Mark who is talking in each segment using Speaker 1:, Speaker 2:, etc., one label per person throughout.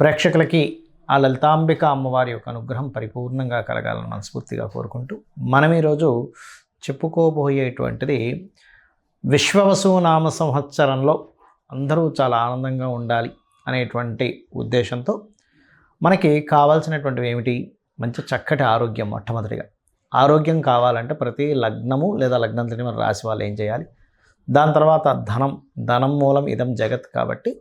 Speaker 1: ప్రేక్షకులకి ఆ లలితాంబిక అమ్మవారి యొక్క అనుగ్రహం పరిపూర్ణంగా కలగాలని మనస్ఫూర్తిగా కోరుకుంటూ మనం ఈరోజు చెప్పుకోబోయేటువంటిది విశ్వవసునామ సంవత్సరంలో అందరూ చాలా ఆనందంగా ఉండాలి అనేటువంటి ఉద్దేశంతో మనకి కావాల్సినటువంటివి ఏమిటి? మంచి చక్కటి ఆరోగ్యం. మొట్టమొదటిగా ఆరోగ్యం కావాలంటే ప్రతి లగ్నము లేదా లగ్నం తెలియని మన రాశి వాళ్ళు ఏం చేయాలి? దాని తర్వాత ధనం మూలం ఇదం జగత్ కాబట్టి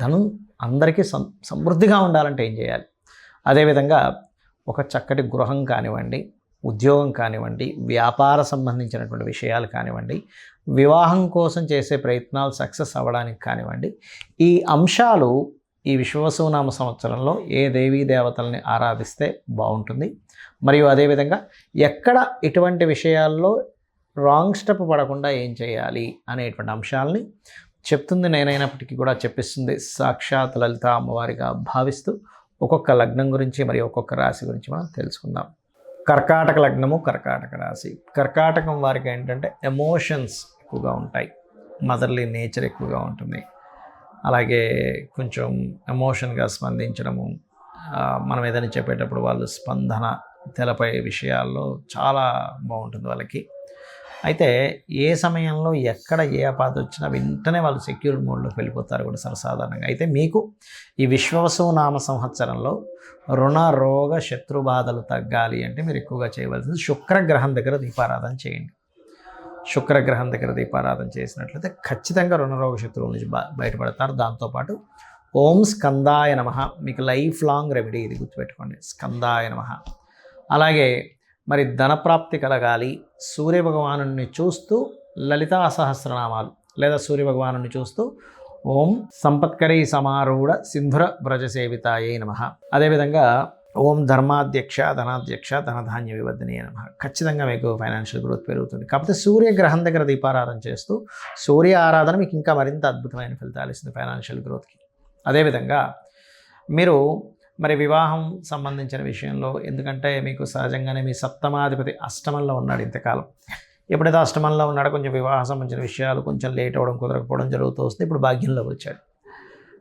Speaker 1: ధనం అందరికీ సమృద్ధిగా ఉండాలంటే ఏం చేయాలి? అదేవిధంగా ఒక చక్కటి గృహం కానివ్వండి, ఉద్యోగం కానివ్వండి, వ్యాపార సంబంధించినటువంటి విషయాలు కానివ్వండి, వివాహం కోసం చేసే ప్రయత్నాలు సక్సెస్ అవ్వడానికి కానివ్వండి, ఈ అంశాలు ఈ విశ్వవసునామ సంవత్సరంలో ఏ దేవీ దేవతల్ని ఆరాధిస్తే బాగుంటుంది. మరియు అదేవిధంగా ఎక్కడ ఇటువంటి విషయాల్లో రాంగ్ స్టెప్ పడకుండా ఏం చేయాలి అనేటువంటి అంశాలని చెప్తుంది నేనైనప్పటికీ కూడా చెప్పిస్తుంది సాక్షాత్ లలిత అమ్మవారిగా భావిస్తూ ఒక్కొక్క లగ్నం గురించి మరియు ఒక్కొక్క రాశి గురించి మనం తెలుసుకుందాం. కర్కాటక లగ్నము, కర్కాటక రాశి. కర్కాటకం వారికి ఏంటంటే ఎమోషన్స్ ఎక్కువగా ఉంటాయి, మదర్లీ నేచర్ ఎక్కువగా ఉంటుంది. అలాగే కొంచెం ఎమోషన్గా స్పందించడము, మనం ఏదైనా చెప్పేటప్పుడు వాళ్ళు స్పందన తెలపే విషయాల్లో చాలా బాగుంటుంది వాళ్ళకి. అయితే ఏ సమయంలో ఎక్కడ ఏ ఆపద వచ్చినా వెంటనే వాళ్ళు సెక్యూర్ మోడ్లోకి వెళ్ళిపోతారు కూడా సర్వసాధారణంగా. అయితే మీకు ఈ విశ్వవసునామ సంవత్సరంలో రుణ రోగ శత్రు బాధలు తగ్గాలి అంటే మీరు ఎక్కువగా చేయవలసింది శుక్రగ్రహం దగ్గర దీపారాధన చేయండి. శుక్రగ్రహం దగ్గర దీపారాధన చేసినట్లయితే ఖచ్చితంగా రుణరోగ శత్రువుల నుంచి బయటపడతారు. దాంతోపాటు ఓం స్కందాయ నమః, మీకు లైఫ్ లాంగ్ రెమెడీ ఇది గుర్తుపెట్టుకోండి, స్కందాయ నమః. అలాగే మరి ధనప్రాప్తి కలగాలి, సూర్యభగవాను చూస్తూ లలితా సహస్రనామాలు లేదా సూర్యభగవాను చూస్తూ ఓం సంపత్కరీ సమారూఢ సింధుర వ్రజసేవితాయే నమః. అదేవిధంగా ఓం ధర్మాధ్యక్ష ధనాధ్యక్ష ధనధాన్య వివర్ధనే నమః. ఖచ్చితంగా మీకు ఫైనాన్షియల్ గ్రోత్ పెరుగుతుంది. కాకపోతే సూర్యగ్రహం దగ్గర దీపారాధన చేస్తూ సూర్య ఆరాధన మీకు ఇంకా మరింత అద్భుతమైన ఫలితాలు ఇస్తుంది ఫైనాన్షియల్ గ్రోత్కి. అదేవిధంగా మీరు మరి వివాహం సంబంధించిన విషయంలో, ఎందుకంటే మీకు సహజంగానే మీ సప్తమాధిపతి అష్టమంలో ఉన్నాడు ఇంతకాలం. ఎప్పుడైతే అష్టమంలో ఉన్నాడో కొంచెం వివాహం సంబంధించిన విషయాలు కొంచెం లేట్ అవ్వడం, కుదరకపోవడం జరుగుతూ వస్తుంది. ఇప్పుడు భాగ్యంలోకి వచ్చాడు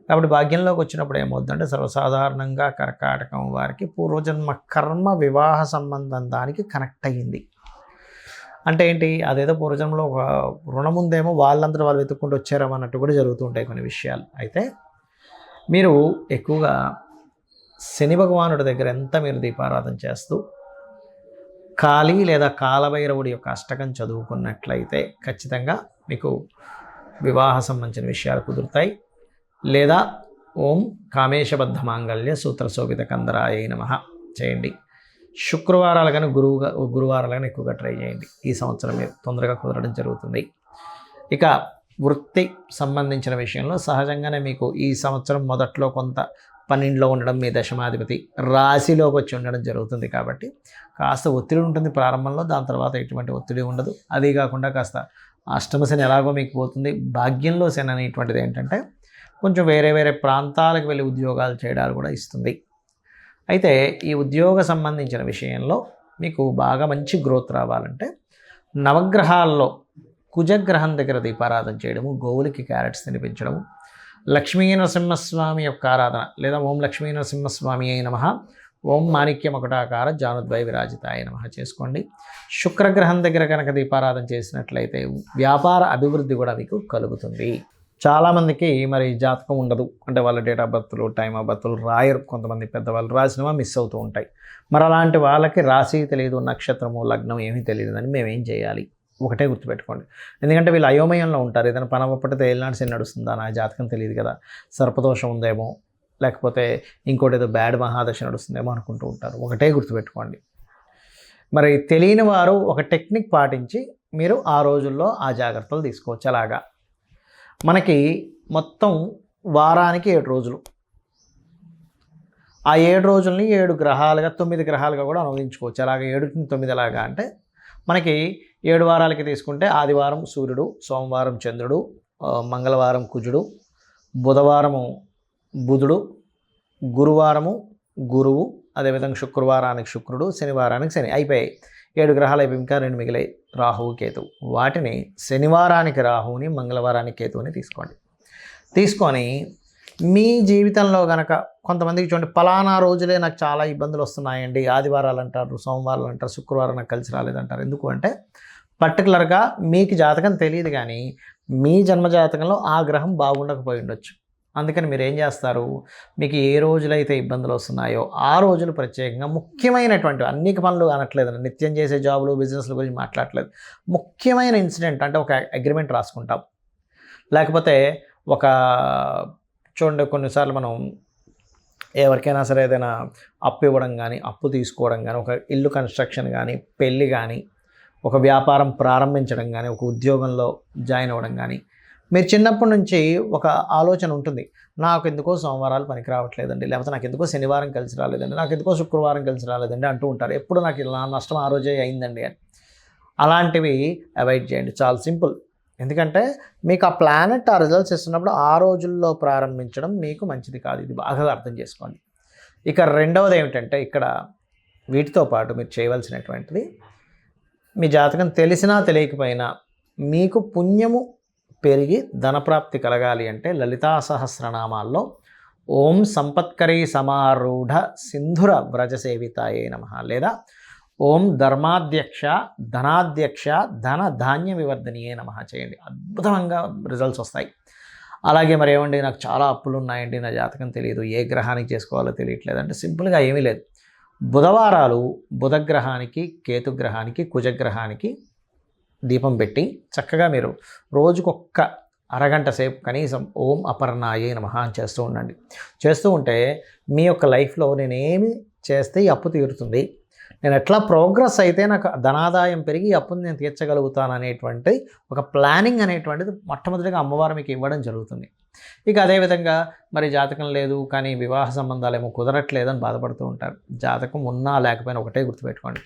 Speaker 1: కాబట్టి భాగ్యంలోకి వచ్చినప్పుడు ఏమవుతుందంటే సర్వసాధారణంగా కర్కాటకం వారికి పూర్వజన్మ కర్మ వివాహ సంబంధం దానికి కనెక్ట్ అయ్యింది. అంటే ఏంటి? అదేదో పూర్వజన్మలో ఒక రుణం ఉందేమో వాళ్ళందరూ వాళ్ళు వెతుక్కుంటూ వచ్చారేమో అన్నట్టు కూడా జరుగుతూ ఉంటాయి కొన్ని విషయాలు. అయితే మీరు ఎక్కువగా శని భగవానుడి దగ్గర ఎంత మీరు దీపారాధన చేస్తూ కాళీ లేదా కాలభైరవుడి యొక్క అష్టకం చదువుకున్నట్లయితే ఖచ్చితంగా మీకు వివాహ సంబంధించిన విషయాలు కుదురుతాయి. లేదా ఓం కామేశబద్ధ మాంగళ్య సూత్రశోభిత కందరాయ నమః చేయండి. శుక్రవారాలు కానీ గురువారాలు కానీ ఎక్కువగా ట్రై చేయండి. ఈ సంవత్సరం మీరు తొందరగా కుదరడం జరుగుతుంది. ఇక వృత్తి సంబంధించిన విషయంలో సహజంగానే మీకు ఈ సంవత్సరం మొదట్లో కొంత 12లో ఉండడం, మీ దశమాధిపతి రాశిలోకి వచ్చి ఉండడం జరుగుతుంది కాబట్టి కాస్త ఒత్తిడి ఉంటుంది ప్రారంభంలో, దాని తర్వాత ఎటువంటి ఒత్తిడి ఉండదు. అదే కాకుండా కాస్త అష్టమ శని ఎలాగో మీకు పోతుంది. భాగ్యంలో శని అనేటువంటిది ఏంటంటే కొంచెం వేరే వేరే ప్రాంతాలకు వెళ్ళి ఉద్యోగాలు చేయడాలు కూడా ఇస్తుంది. అయితే ఈ ఉద్యోగ సంబంధించిన విషయంలో మీకు బాగా మంచి గ్రోత్ రావాలంటే నవగ్రహాల్లో కుజగ్రహం దగ్గర దీపారాధన చేయడము, గోవులకి క్యారెట్స్ తినిపించడము, లక్ష్మీ నరసింహస్వామి యొక్క ఆరాధన లేదా ఓం లక్ష్మీ నరసింహస్వామి అయి నమః, ఓం మాణిక్య మకుటాకార జానుద్వయ విరాజితాయ నమః చేసుకోండి. శుక్రగ్రహం దగ్గర కనుక దీపారాధన చేసినట్లయితే వ్యాపార అభివృద్ధి కూడా మీకు కలుగుతుంది. చాలామందికి మరి జాతకం ఉండదు, అంటే వాళ్ళ డేట్ ఆఫ్ బర్త్లు టైమ్ ఆఫ్ బర్త్లు రాయరు. కొంతమంది పెద్దవాళ్ళు రాసినవా మిస్ అవుతూ ఉంటాయి. మరి అలాంటి వాళ్ళకి రాశి తెలియదు, నక్షత్రము లగ్నం ఏమీ తెలియదని మేమేం చేయాలి? ఒకటే గుర్తుపెట్టుకోండి. ఎందుకంటే వీళ్ళు అయోమయంలో ఉంటారు. ఏదైనా పని అవ్వకపోతే ఏళ్ళనాటి శని నడుస్తుందా, నా జాతకం తెలియదు కదా, సర్పదోషం ఉందేమో, లేకపోతే ఇంకోటి ఏదో బ్యాడ్ మహాదశ నడుస్తుందేమో అనుకుంటూ ఉంటారు. ఒకటే గుర్తుపెట్టుకోండి. మరి తెలియని వారు ఒక టెక్నిక్ పాటించి మీరు ఆ రోజుల్లో ఆ జాగ్రత్తలు తీసుకోవచ్చు. అలాగా మనకి మొత్తం వారానికి 7 రోజులు, ఆ 7 రోజుల్ని 7 గ్రహాలుగా 9 గ్రహాలుగా కూడా అనువదించుకోవచ్చు. అలాగే 7కి 9 ఎలాగా అంటే మనకి 7 వారాలకి తీసుకుంటే ఆదివారం సూర్యుడు, సోమవారం చంద్రుడు, మంగళవారం కుజుడు, బుధవారము బుధుడు, గురువారము గురువు, అదేవిధంగా శుక్రవారానికి శుక్రుడు, శనివారానికి శని. అయిపోయాయి 7 గ్రహాలు అయిపోయి ఇంకా 2 మిగిలాయి, రాహువు కేతువు. వాటిని శనివారానికి రాహువుని, మంగళవారానికి కేతువుని తీసుకొని మీ జీవితంలో గనక కొంతమందికి చూడండి, పలానా రోజులే నాకు చాలా ఇబ్బందులు వస్తున్నాయండి, ఆదివారాలు అంటారు, సోమవారాలు అంటారు, శుక్రవారం నాకు కలిసి రాలేదంటారు. ఎందుకు అంటే పర్టికులర్గా మీకు జాతకం తెలియదు, కానీ మీ జన్మజాతకంలో ఆ గ్రహం బాగుండకపోయి ఉండొచ్చు. అందుకని మీరు ఏం చేస్తారు, మీకు ఏ రోజులైతే ఇబ్బందులు వస్తున్నాయో ఆ రోజులు ప్రత్యేకంగా ముఖ్యమైనటువంటి అన్ని పనులు అనట్లేదు, నిత్యం చేసే జాబులు బిజినెస్ల గురించి మాట్లాడట్లేదు, ముఖ్యమైన ఇన్సిడెంట్ అంటే ఒక అగ్రిమెంట్ రాసుకుంటాం, లేకపోతే ఒక చూడండి కొన్నిసార్లు మనం ఎవరికైనా సరే ఏదైనా అప్పు ఇవ్వడం కానీ, అప్పు తీసుకోవడం కానీ, ఒక ఇల్లు కన్స్ట్రక్షన్ కానీ, పెళ్ళి కానీ, ఒక వ్యాపారం ప్రారంభించడం కానీ, ఒక ఉద్యోగంలో జాయిన్ అవ్వడం కానీ, మీరు చిన్నప్పటి నుంచి ఒక ఆలోచన ఉంటుంది, నాకు ఎందుకో సోమవారాలు పనికి రావట్లేదండి, లేకపోతే నాకు ఎందుకో శనివారం కలిసి రాలేదండి, నాకు ఎందుకో శుక్రవారం కలిసి రాలేదండి అంటూ ఉంటారు. ఎప్పుడు నాకు ఇలా నష్టం ఆ రోజే అయిందండి అని. అలాంటివి అవాయిడ్ చేయండి, చాలా సింపుల్. ఎందుకంటే మీకు ఆ ప్లానెట్ ఆ రిజల్ట్స్ ఇస్తున్నప్పుడు ఆ రోజుల్లో ప్రారంభించడం మీకు మంచిది కాదు, ఇది బాగా అర్థం చేసుకోండి. ఇక రెండవది ఏమిటంటే, ఇక్కడ వీటితో పాటు మీరు చేయవలసినటువంటిది, మీ జాతకం తెలిసినా తెలియకపోయినా మీకు పుణ్యము పెరిగి ధనప్రాప్తి కలగాలి అంటే లలితా సహస్రనామాల్లో ఓం సంపత్కరీ సమారూఢ సింధుర వ్రజసేవితాయే నమః, లేదా ఓం ధర్మాధ్యక్ష ధనాధ్యక్ష ధన ధాన్య వివర్ధనియే నమః చేయండి. అద్భుతంగా రిజల్ట్స్ వస్తాయి. అలాగే మరి ఏమండి, నాకు చాలా అప్పులు ఉన్నాయండి, నా జాతకం తెలియదు, ఏ గ్రహానికి చేసుకోవాలో తెలియట్లేదు అంటే సింపుల్గా ఏమీ లేదు. బుధవారాలు బుధగ్రహానికి, కేతుగ్రహానికి, కుజగ్రహానికి దీపం పెట్టి చక్కగా మీరు రోజుకొక్క అరగంట సేపు కనీసం ఓం అపర్ణాయే నమః అని చేస్తూ ఉండండి. చేస్తూ ఉంటే మీ యొక్క లైఫ్లో నేనేమి చేస్తే ఈ అప్పు తీరుతుంది, నేను ఎట్లా ప్రోగ్రెస్ అయితే నాకు ధనాదాయం పెరిగి ఈ అప్పుని నేను తీర్చగలుగుతాను అనేటువంటి ఒక ప్లానింగ్ అనేటువంటిది మొట్టమొదటిగా అమ్మవారు మీకు ఇవ్వడం జరుగుతుంది. ఇక అదేవిధంగా మరి జాతకం లేదు కానీ వివాహ సంబంధాలు ఏమో కుదరట్లేదని బాధపడుతూ ఉంటారు. జాతకం ఉన్నా లేకపోయినా ఒకటే గుర్తుపెట్టుకోండి,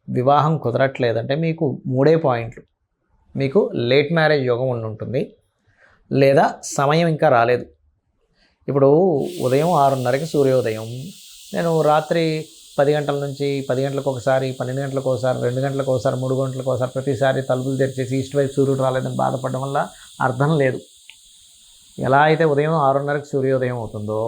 Speaker 1: వివాహం కుదరట్లేదంటే మీకు 3 పాయింట్లు. మీకు లేట్ మ్యారేజ్ యోగం ఉంటుంది, లేదా సమయం ఇంకా రాలేదు. ఇప్పుడు ఉదయం 6:30కి సూర్యోదయం, నేను రాత్రి 10 గంటల నుంచి 10 గంటలకు ఒకసారి, 12 గంటలకు ఒకసారి, 2 గంటలకు ఒకసారి, 3 గంటలకు ఒకసారి ప్రతిసారి తలుపులు తెరిచేసి ఈస్ట్ వైపు సూర్యుడు రాలేదని బాధపడడం వల్ల అర్థం లేదు. ఎలా అయితే ఉదయం 6:30కి సూర్యోదయం అవుతుందో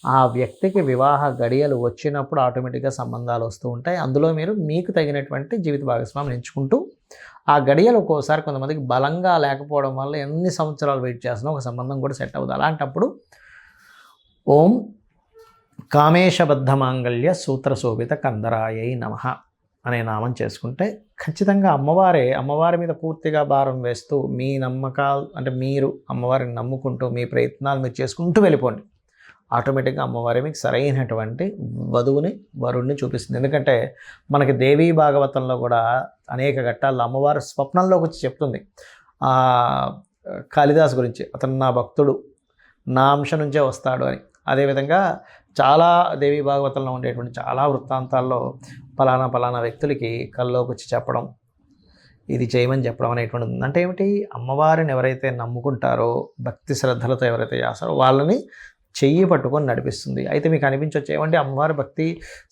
Speaker 1: ఆ వ్యక్తికి వివాహ గడియలు వచ్చినప్పుడు ఆటోమేటిక్గా సంబంధాలు వస్తూ ఉంటాయి. అందులో మీరు మీకు తగినటువంటి జీవిత భాగస్వామిని ఎంచుకుంటూ ఆ గడియలు ఒక్కోసారి కొంతమందికి బలంగా లేకపోవడం వల్ల ఎన్ని సంవత్సరాలు వెయిట్ చేసినా ఒక సంబంధం కూడా సెట్ అవుతుంది. అలాంటప్పుడు ఓం కామేశబద్ధ మాంగళ్య సూత్రశోభిత కందరాయై నమః అనే నామం చేసుకుంటే ఖచ్చితంగా అమ్మవారి మీద పూర్తిగా భారం వేస్తూ మీ నమ్మకాలు అంటే మీరు అమ్మవారిని నమ్ముకుంటూ మీ ప్రయత్నాలు మీరు చేసుకుంటూ వెళ్ళిపోండి. ఆటోమేటిక్గా అమ్మవారి మీకు సరైనటువంటి వరుణ్ణి చూపిస్తుంది. ఎందుకంటే మనకి దేవీ భాగవతంలో కూడా అనేక ఘట్టాల్లో అమ్మవారు స్వప్నంలోకి వచ్చి చెప్తుంది కాళిదాస్ గురించి, అతను నా భక్తుడు, నా అంశ నుంచే వస్తాడు అని. అదేవిధంగా చాలా దేవీ భాగవతంలో ఉండేటువంటి చాలా వృత్తాంతాల్లో పలానా వ్యక్తులకి కల్లోకి వచ్చి చెప్పడం, ఇది చేయమని చెప్పడం అనేటువంటిది ఉంది. అంటే ఏమిటి, అమ్మవారిని ఎవరైతే నమ్ముకుంటారో, భక్తి శ్రద్ధలతో ఎవరైతే చేస్తారో వాళ్ళని చెయ్యి పట్టుకొని నడిపిస్తుంది. అయితే మీకు అనిపించవచ్చు, ఏమంటే అమ్మవారి భక్తి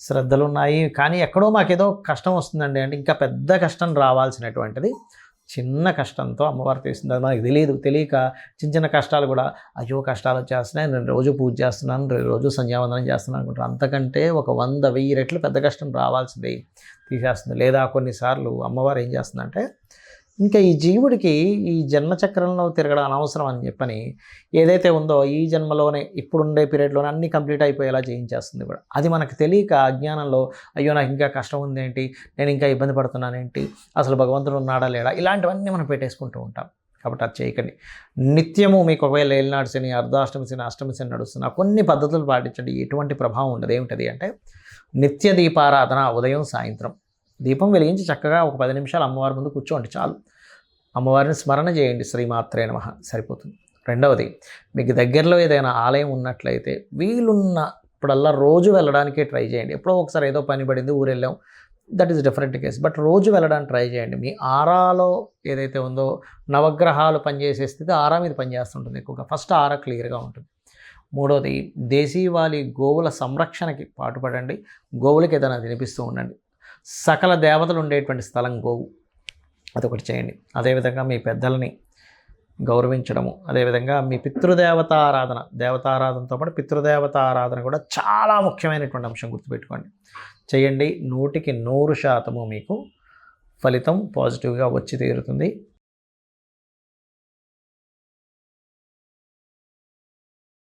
Speaker 1: శ్రద్ధలు ఉన్నాయి కానీ ఎక్కడో మాకేదో కష్టం వస్తుందండి అంటే, ఇంకా పెద్ద కష్టం రావాల్సినటువంటిది చిన్న కష్టంతో అమ్మవారు తీస్తుంది. అది మనకి తెలియక చిన్న కష్టాలు కూడా అయ్యో కష్టాలు వచ్చేస్తున్నాయి, నేను రోజు పూజ చేస్తున్నాను, రోజు సంధ్యావందనం చేస్తున్నాను అనుకుంటారు. అంతకంటే ఒక 100,000 రెట్లు పెద్ద కష్టం రావాల్సింది తీసేస్తుంది. లేదా కొన్నిసార్లు అమ్మవారు ఏం చేస్తుందంటే, ఇంకా ఈ జీవుడికి ఈ జన్మచక్రంలో తిరగడం అనవసరం అని చెప్పని ఏదైతే ఉందో ఈ జన్మలోనే ఇప్పుడుండే పీరియడ్లోనే అన్నీ కంప్లీట్ అయిపోయేలా చేయించేస్తుంది కూడా. అది మనకు తెలియక అజ్ఞానంలో అయ్యో నాకు ఇంకా కష్టం ఉందేంటి, నేను ఇంకా ఇబ్బంది పడుతున్నానేంటి, అసలు భగవంతుడు ఉన్నాడా లేడా, ఇలాంటివన్నీ మనం పెట్టేసుకుంటూ ఉంటాం. కాబట్టి అది చేయకండి. నిత్యము మీకు ఒకవేళ ఏలినాడు శని, అర్ధాష్టమి శని, అష్టమి శని నడుస్తున్నా కొన్ని పద్ధతులు పాటించండి, ఎటువంటి ప్రభావం ఉండదు. ఏమిటది అంటే నిత్య దీపారాధన, ఉదయం సాయంత్రం దీపం వెలిగించి చక్కగా ఒక 10 నిమిషాలు అమ్మవారి ముందు కూర్చోండి చాలు. అమ్మవారిని స్మరణ చేయండి, శ్రీమాత్రే నమః, సరిపోతుంది. రెండవది, మీకు దగ్గరలో ఏదైనా ఆలయం ఉన్నట్లయితే వీలున్నప్పుడల్లా రోజు వెళ్ళడానికే ట్రై చేయండి. ఎప్పుడో ఒకసారి ఏదో పని పడింది ఊరు వెళ్ళాం, that is different case, but రోజు వెళ్ళడానికి ట్రై చేయండి. మీ ఆరాలో ఏదైతే ఉందో నవగ్రహాలు పనిచేసే స్థితి ఆరా మీద పనిచేస్తుంటుంది ఎక్కువగా. ఫస్ట్ ఆరా క్లియర్గా ఉంటుంది. మూడవది, దేశీవాలి గోవుల సంరక్షణకి పాటుపడండి. గోవులకి ఏదైనా తినిపిస్తూ ఉండండి. సకల దేవతలు ఉండేటువంటి స్థలం గోవు, అదొకటి చేయండి. అదేవిధంగా మీ పెద్దలని గౌరవించడము, అదేవిధంగా మీ పితృదేవత ఆరాధన, దేవతారాధనతో పాటు పితృదేవత ఆరాధన కూడా చాలా ముఖ్యమైనటువంటి అంశం, గుర్తుపెట్టుకోండి. చేయండి. 100% మీకు ఫలితం పాజిటివ్గా వచ్చి తీరుతుంది.